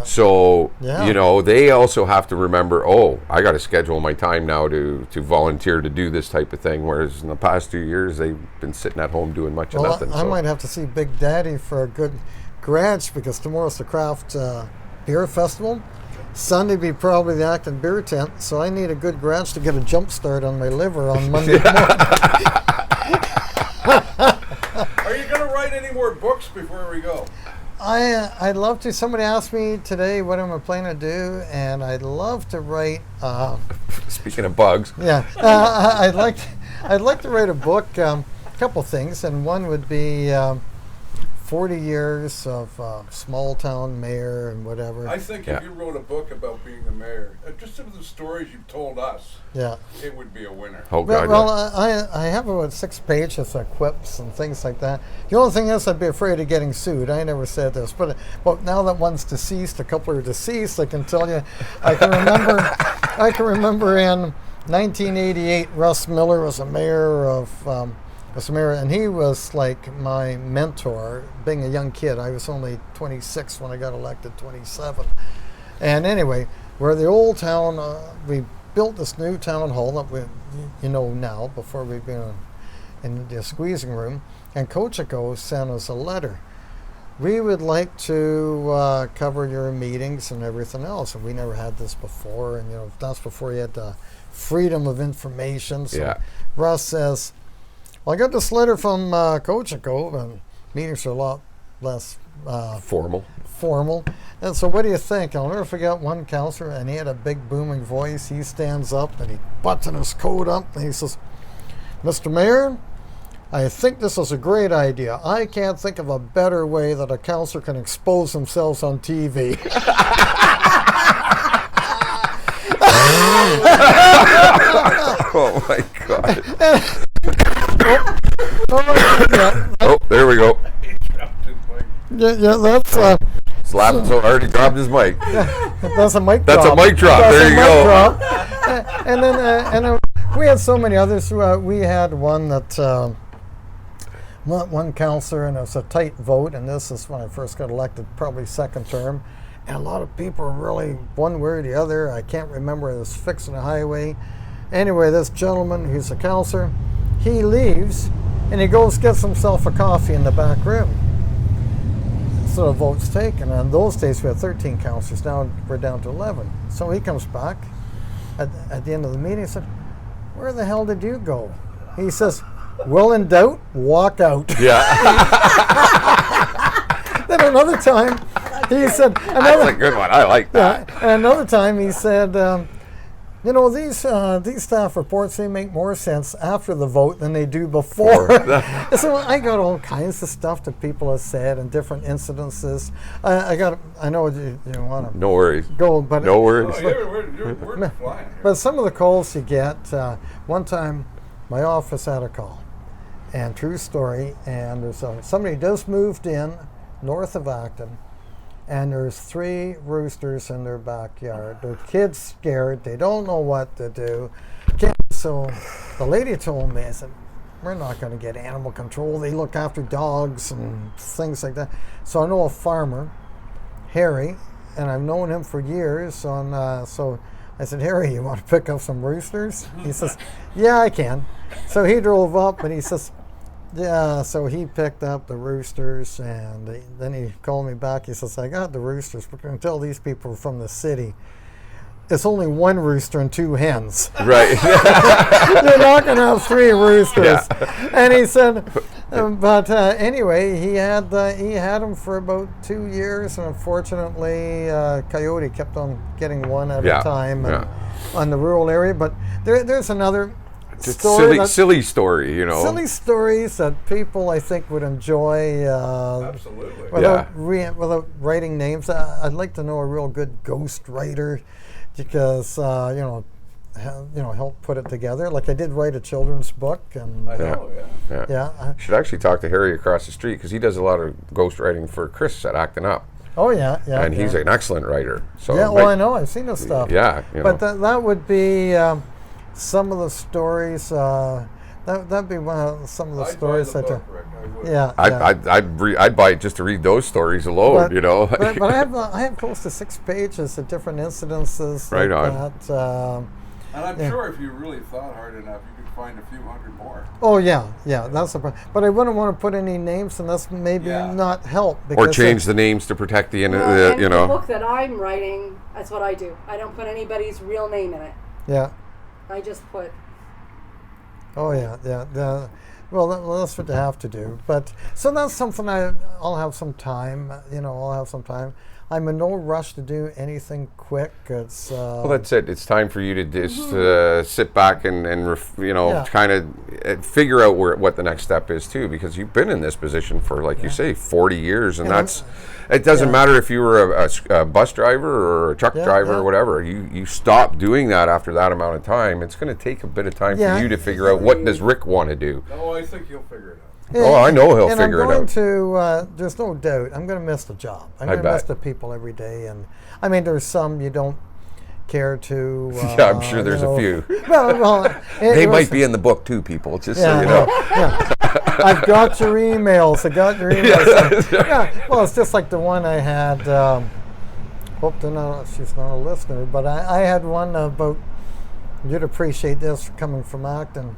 So, they also have to remember, I got to schedule my time now to volunteer to do this type of thing, whereas in the past 2 years, they've been sitting at home doing much of nothing. I might have to see Big Daddy for a good garage, because tomorrow's the Craft Beer Festival. Sunday be probably the Acton Beer Tent, so I need a good garage to get a jump start on my liver on Monday morning. Are you going to write any more books before we go? I'd love to. Somebody asked me today what am I planning to do, and I'd love to write. Speaking of bugs, I'd like to write a book. A couple things, and one would be 40 years of small town mayor and whatever. I think if you wrote a book about being the mayor, just some of the stories you've told us, it would be a winner. Oh, God. I have about 6 pages of quips and things like that. The only thing is I'd be afraid of getting sued. I never said this, but now that one's deceased, a couple are deceased, I can tell you, I can remember in 1988, Russ Miller was a mayor of and he was like my mentor. Being a young kid, I was only 26 when I got elected, 27. And anyway, we're the old town. We built this new town hall that we, now, before we've been in the squeezing room. And Cocheco sent us a letter. We would like to cover your meetings and everything else. And we never had this before. And that's before you had the freedom of information. So Russ says, well, I got this letter from Cocheco, and meetings are a lot less formal. And so what do you think? I'll never forget one counselor, and he had a big booming voice. He stands up, and he buttons his coat up, and he says, Mr. Mayor, I think this is a great idea. I can't think of a better way that a counselor can expose themselves on TV. Oh, my God. There we go. That's He's laughing so hard he dropped his mic. That's a mic drop. That's a mic drop. There you go. And then we had so many others. We had one that one counselor, and it was a tight vote. And this is when I first got elected, probably second term. And a lot of people were really one way or the other. I can't remember. It was fixing a highway. Anyway, this gentleman, who's a counselor, he leaves, and he goes gets himself a coffee in the back room. So the vote's taken. And in those days, we had 13 counselors. Now we're down to 11. So he comes back at the end of the meeting and said, where the hell did you go? He says, well, in doubt, walk out. Yeah. Then another time, he said, That's a good one. I like that. Yeah, and another time he said, you know, these staff reports, they make more sense after the vote than they do before. So I got all kinds of stuff that people have said and different incidences. I know you want to No worries. go, but No worries. We're flying here. but some of the calls you get, one time my office had a call, and true story, and there's somebody just moved in north of Acton, and there's 3 roosters in their backyard. Their kids scared, they don't know what to do. So the lady told me, I said, we're not going to get animal control, they look after dogs and things like that. So I know a farmer, Harry, and I've known him for years. So I said, Harry, you want to pick up some roosters? He says, yeah, I can. So he drove up and he says, yeah, so he picked up the roosters, and then he called me back. He says, I got the roosters. We're going to tell these people from the city it's only 1 rooster and 2 hens. Right. You're not going to have 3 roosters. Yeah. And he said, but anyway, he had them for about 2 years, and unfortunately, coyote kept on getting one at a time on the rural area. But there's another story, silly story, you know. Silly stories that people, I think, would enjoy. Absolutely. Without writing names, I'd like to know a real good ghost writer, because help put it together. Like I did write a children's book, and I know, yeah. Should actually talk to Harry across the street, because he does a lot of ghost writing for Chris at Acting Up. Oh yeah. And he's an excellent writer. So yeah, well, I know, I've seen his stuff. Yeah, but that would be some of the stories. That'd be some of the stories that. I'd buy it just to read those stories alone, you know. but I have close to 6 pages of different incidences. Right like on. That, and I'm sure if you really thought hard enough, you could find a few hundred more. Oh yeah, that's the problem. But I wouldn't want to put any names, and that's maybe not help. Or change the names to protect the the book that I'm writing, that's what I do. I don't put anybody's real name in it. Yeah. I just put. Oh yeah. Well, that's what they have to do. But so that's something I'll have some time. I'll have some time. I'm in no rush to do anything quick. It's well, that's it. It's time for you to just sit back and kind of figure out what the next step is too, because you've been in this position for, like you say, 40 years, and it doesn't matter if you were a bus driver or a truck driver or whatever. You stop doing that after that amount of time. It's going to take a bit of time for you to figure out what does Rick want to do. Oh, I think he'll figure it out. I know he'll figure it out. And I'm going to, there's no doubt, I'm going to miss the job. I'm going to miss the people every day. And I mean, there's some you don't care to. Yeah, I'm sure there's a few. Well, they might be in the book too, people, just so you know. I've got your emails. Well, it's just like the one I had, hope she's not a listener, but I had one about, you'd appreciate this coming from Acton.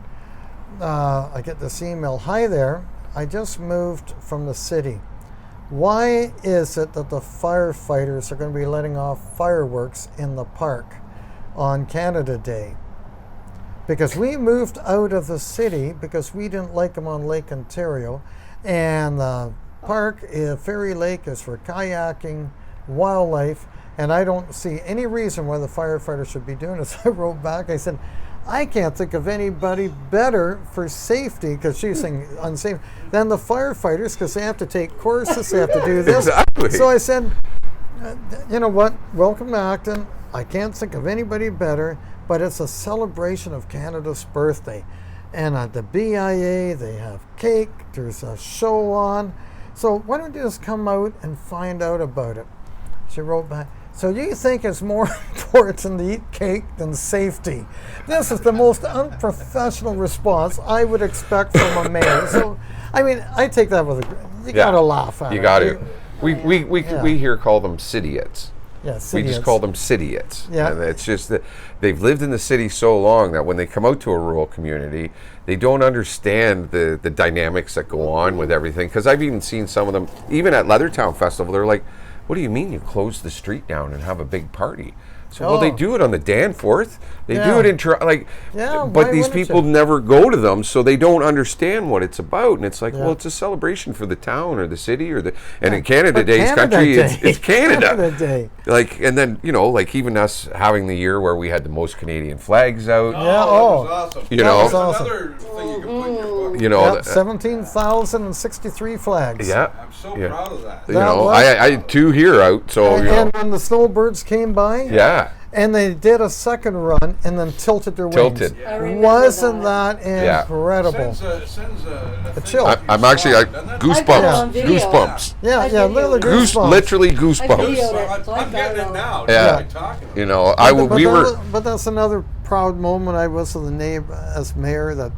I get this email. Hi there, I just moved from the city. Why is it that the firefighters are going to be letting off fireworks in the park on Canada Day? Because we moved out of the city because we didn't like them on Lake Ontario, and the park, Fairy Lake, is for kayaking, wildlife, and I don't see any reason why the firefighters should be doing this. I wrote back, I said, I can't think of anybody better for safety, because she's saying unsafe, than the firefighters, because they have to take courses, they have to do this. Exactly. So I said, you know what, welcome to Acton. I can't think of anybody better, but it's a celebration of Canada's birthday. And at the BIA, they have cake, there's a show on. So why don't you just come out and find out about it? She wrote back, so you think it's more important to eat cake than safety? This is the most unprofessional response I would expect from a mayor. So, I mean, I take that with you got to laugh at it. You got to. We here call them cityots. Yeah, we just call them cityots. Yeah. And it's just that they've lived in the city so long that when they come out to a rural community, they don't understand the dynamics that go on with everything. Because I've even seen some of them, even at Leathertown Festival, they're like, what do you mean you close the street down and have a big party? So, well, they do it on the Danforth. They do it in Yeah, but these people never go to them, so they don't understand what it's about. And it's like, well, it's a celebration for the town or the city and in Canada Day's country, it's Canada. Canada Day. Like, and then like even us having the year where we had the most Canadian flags out. That was awesome. That's awesome. Another thing you can put in your book. 17,063 flags. Yeah. I'm so proud of that. I had 2 here out. So and when the snowbirds came by. Yeah. And they did a second run and then tilted their wings. Yeah. Wasn't that incredible? Sends a chill. I'm actually goosebumps. Yeah, Literally goosebumps. I'm getting it now. Yeah. But that's another proud moment. I was the name as mayor that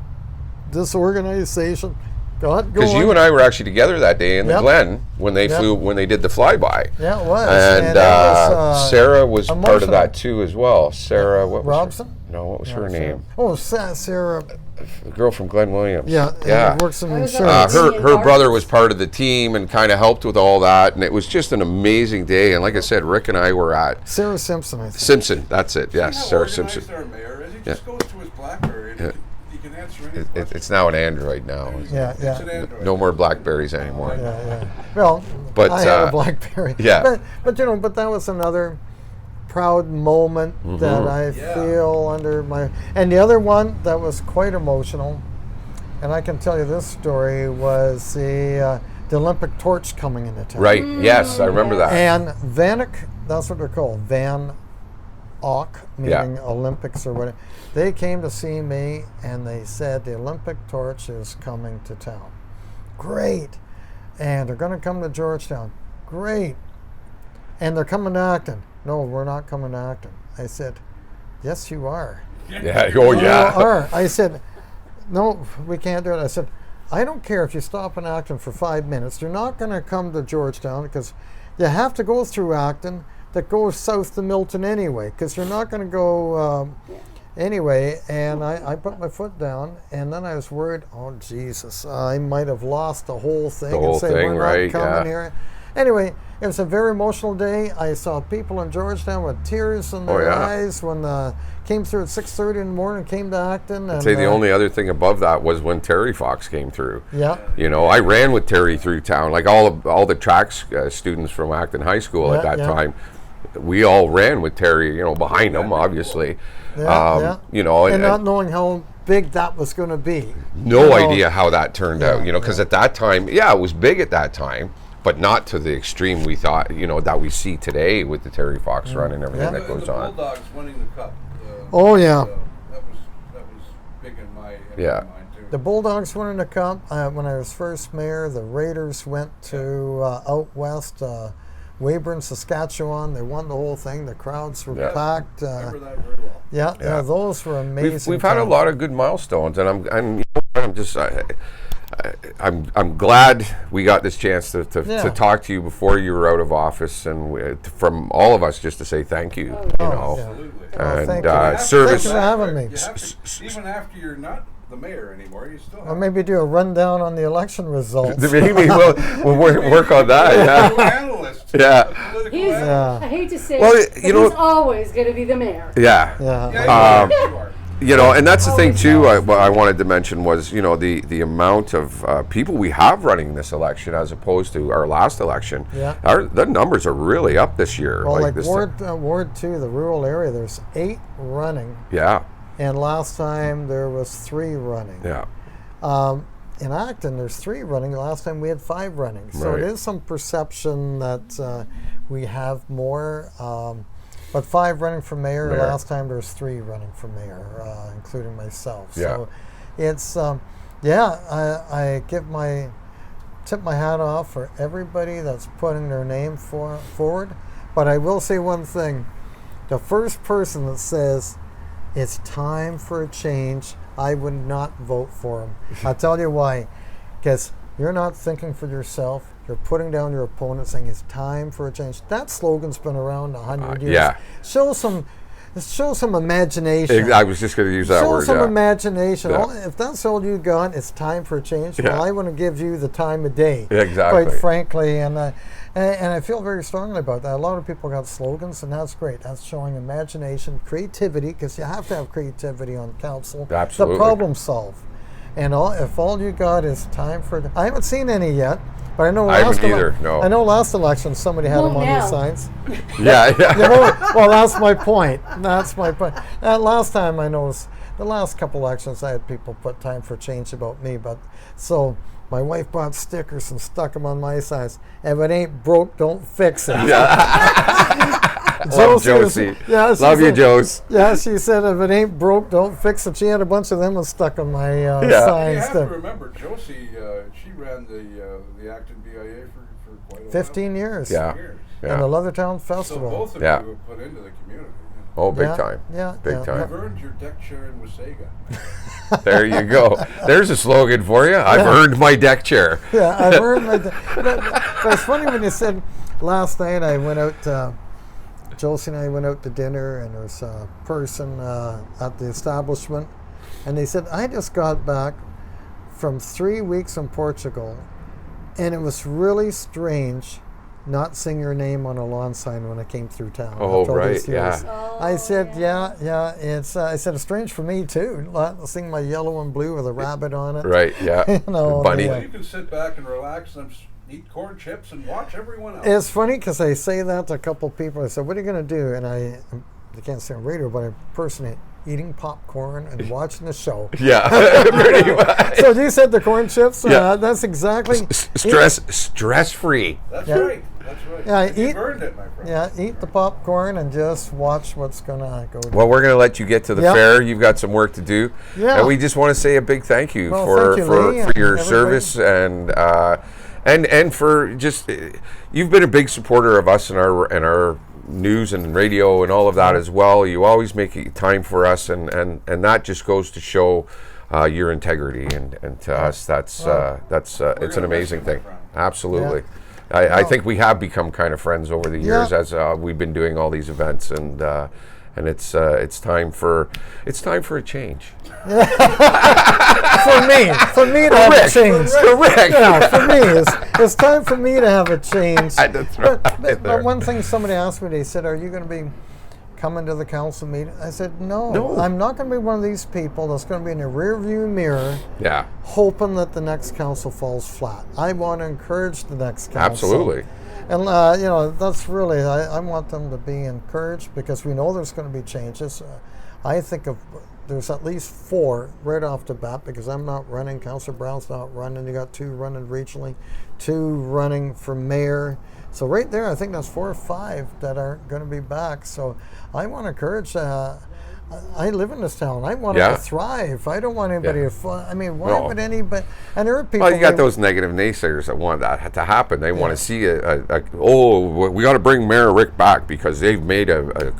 this organization. Because you and I were actually together that day in the Glen when they when they did the flyby. Yeah, it was. And it was, Sarah was part of that too as well. Sarah, what was Robson? what was her name? Oh, Sarah. The girl from Glen Williams. Yeah. Works in insurance. Her brother was part of the team and kind of helped with all that, and it was just an amazing day. And like I said, Rick and I were at Sarah Simpson. I think. Simpson. That's it. Yes, Sarah Simpson. Our mayor is. He just goes to his BlackBerry and he can answer any question. It's now an Android now. Yeah. It's an Android. No more Blackberries anymore. Yeah. Well, but I had a BlackBerry. Yeah. But that was another proud moment that I feel under my. And the other one that was quite emotional, and I can tell you this story, was the Olympic torch coming into town. Right. Yes, I remember that. And Vanek, that's what they're called, Van Ock, meaning Olympics or whatever. They came to see me and they said the Olympic torch is coming to town. Great. And they're going to come to Georgetown. Great. And they're coming to Acton. No, we're not coming to Acton. I said, yes, you are. Yeah. Oh, yeah. You are. I said, no, we can't do it. I said, I don't care if you stop in Acton for 5 minutes. You're not going to come to Georgetown because you have to go through Acton that goes south to Milton anyway, because you're not going to go anyway. And I put my foot down, and then I was worried, oh, Jesus, I might have lost the whole thing. The whole thing, we're not coming here. Anyway, it was a very emotional day. I saw people in Georgetown with tears in their eyes when came through at 6:30 in the morning, came to Acton. I'd say the only other thing above that was when Terry Fox came through. Yeah. I ran with Terry through town, like all the track students from Acton High School at that time. We all ran with Terry, behind him, obviously. And not knowing how big that was going to be. No idea how that turned out, because at that time, it was big at that time. But not to the extreme we thought, that we see today with the Terry Fox run and everything that goes on. The Bulldogs winning the cup. That was big in my mind too. The Bulldogs winning the cup. When I was first mayor, the Raiders went to out west, Weyburn, Saskatchewan. They won the whole thing. The crowds were packed. Remember that very well. Yeah, those were amazing. We've had a lot of good milestones, and I'm glad we got this chance to talk to you before you were out of office, and from all of us just to say thank you. Absolutely. And thank you. service. Thank you for having me. Even after you're not the mayor anymore, you still have or maybe do a rundown on the election results. Maybe we'll work on that. Analyst. I hate to say it, he's always going to be the mayor. And that's the thing too. I wanted to mention was the amount of people we have running this election as opposed to our last election. The numbers are really up this year. Well, like Ward 2, the rural area, there's 8 running. Yeah. And last time there was 3 running. Yeah. In Acton, there's 3 running. Last time we had 5 running. So it is some perception that we have more. But 5 running for mayor. Last time there's 3 running for mayor, including myself. So it's I tip my hat off for everybody that's putting their name forward. But I will say one thing: the first person that says it's time for a change, I would not vote for him. I'll tell you why: because you're not thinking for yourself. You're putting down your opponent, saying it's time for a change. That slogan's been around 100 years. Show some show some imagination. I was just going to use that word. Show some imagination. Yeah. If that's all you got, it's time for a change. Yeah. Well, I want to give you the time of day. Exactly. Quite frankly, and I feel very strongly about that. A lot of people got slogans, and that's great. That's showing imagination, creativity, because you have to have creativity on council. Absolutely. To problem solve. And if all you got is time for, I haven't seen any yet. But I know I know last election somebody had them on these signs. Yeah. Well, that's my point. That's my point. Last time I noticed, the last couple elections, I had people put time for change about me. But so my wife bought stickers and stuck them on my signs. If it ain't broke, don't fix it. Yeah. Josie. Love you, Jose. Yeah, she said, if it ain't broke, don't fix it. She had a bunch of them and stuck on my signs. You have to remember, Josie, she ran the Acton BIA for quite a while. 15 years. Yeah. And the Leathertown Festival. So both of you have put into the community. Oh, big time. Yeah. Big time. You've earned your deck chair in Wasaga. There you go. There's a slogan for you. I've earned my deck chair. Yeah, I've earned my deck. But it's funny when you said last night I went out, Josie and I went out to dinner, and there was a person at the establishment, and they said, I just got back from 3 weeks in Portugal, and it was really strange not seeing your name on a lawn sign when I came through town. Oh, right, yeah. I said, it's I said, it's strange for me too, seeing my yellow and blue with a rabbit on it. Right, yeah. You know, bunny. So you can sit back and relax and eat corn chips and watch everyone else. It's funny because I say that to a couple of people. I said, what are you going to do? And I can't say on radio, but I impersonate eating popcorn and watching the show. Yeah, pretty much. So you said the corn chips? That's exactly... Stress-free. That's right. Yeah, you've earned it, my friend. Yeah, eat the popcorn and just watch what's going to go down. Well, we're going to let you get to the fair. You've got some work to do. Yeah. And we just want to say a big thank you for your service and for just... You've been a big supporter of us and our news and radio and all of that as well. You always make time for us, and that just goes to show your integrity, and to us that's it's an amazing thing. Absolutely. Yeah. I think we have become kind of friends over the years as we've been doing all these events, and it's time for a change. For me to have a change. Correct. Yeah, for me, it's time for me to have a change. That's but one thing somebody asked me, they said, "Are you going to be coming to the council meeting?" I said, "No, I'm not going to be one of these people that's going to be in the rearview mirror, hoping that the next council falls flat. I want to encourage the next council." Absolutely. And that's really, I want them to be encouraged, because we know there's going to be changes. I think there's at least 4 right off the bat, because I'm not running, Councillor Brown's not running, you got 2 running regionally, 2 running for mayor. So right there, I think that's 4 or 5 that aren't going to be back. So I want to encourage, I live in this town. I want it to thrive. I don't want anybody to fall. I mean, why would anybody? And there are people. Well, you got those negative naysayers that want that to happen. They want to see we got to bring Mayor Rick back because they've made a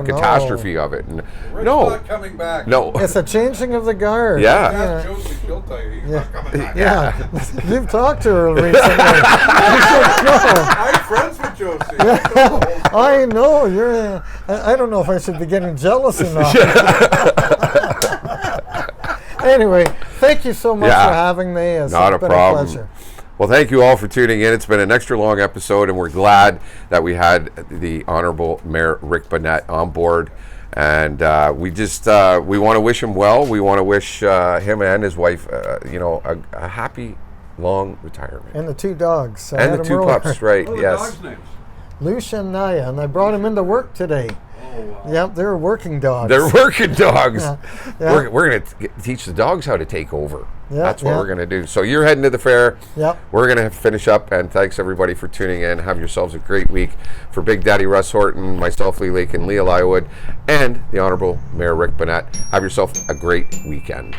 catastrophe of it. And Rick's not coming back. No, it's a changing of the guard. Yeah. Josie, she'll tell you he's not coming back. Yeah. You've talked to her recently. I'm friends with Josie. I know you're. I don't know if I should be getting jealous or not. Anyway, thank you so much for having me. It's not a been problem. A pleasure. Well, thank you all for tuning in. It's been an extra long episode, and we're glad that we had the Honorable Mayor Rick Bonnette on board. And we want to wish him well. We want to wish him and his wife, a happy, long retirement. And the 2 dogs. And the 2 pups, right? What are yes. the dogs' names? Lucia and Naya, and I brought them into work today. Oh, wow. Yep, they're working dogs. They're working dogs. Yeah. We're going to teach the dogs how to take over. Yeah, that's what we're going to do. So you're heading to the fair. Yep. We're going to finish up, and thanks everybody for tuning in. Have yourselves a great week. For Big Daddy Russ Horton, myself, Lee Lake, and Leah Lywood, and the Honorable Mayor Rick Bonnette, have yourself a great weekend.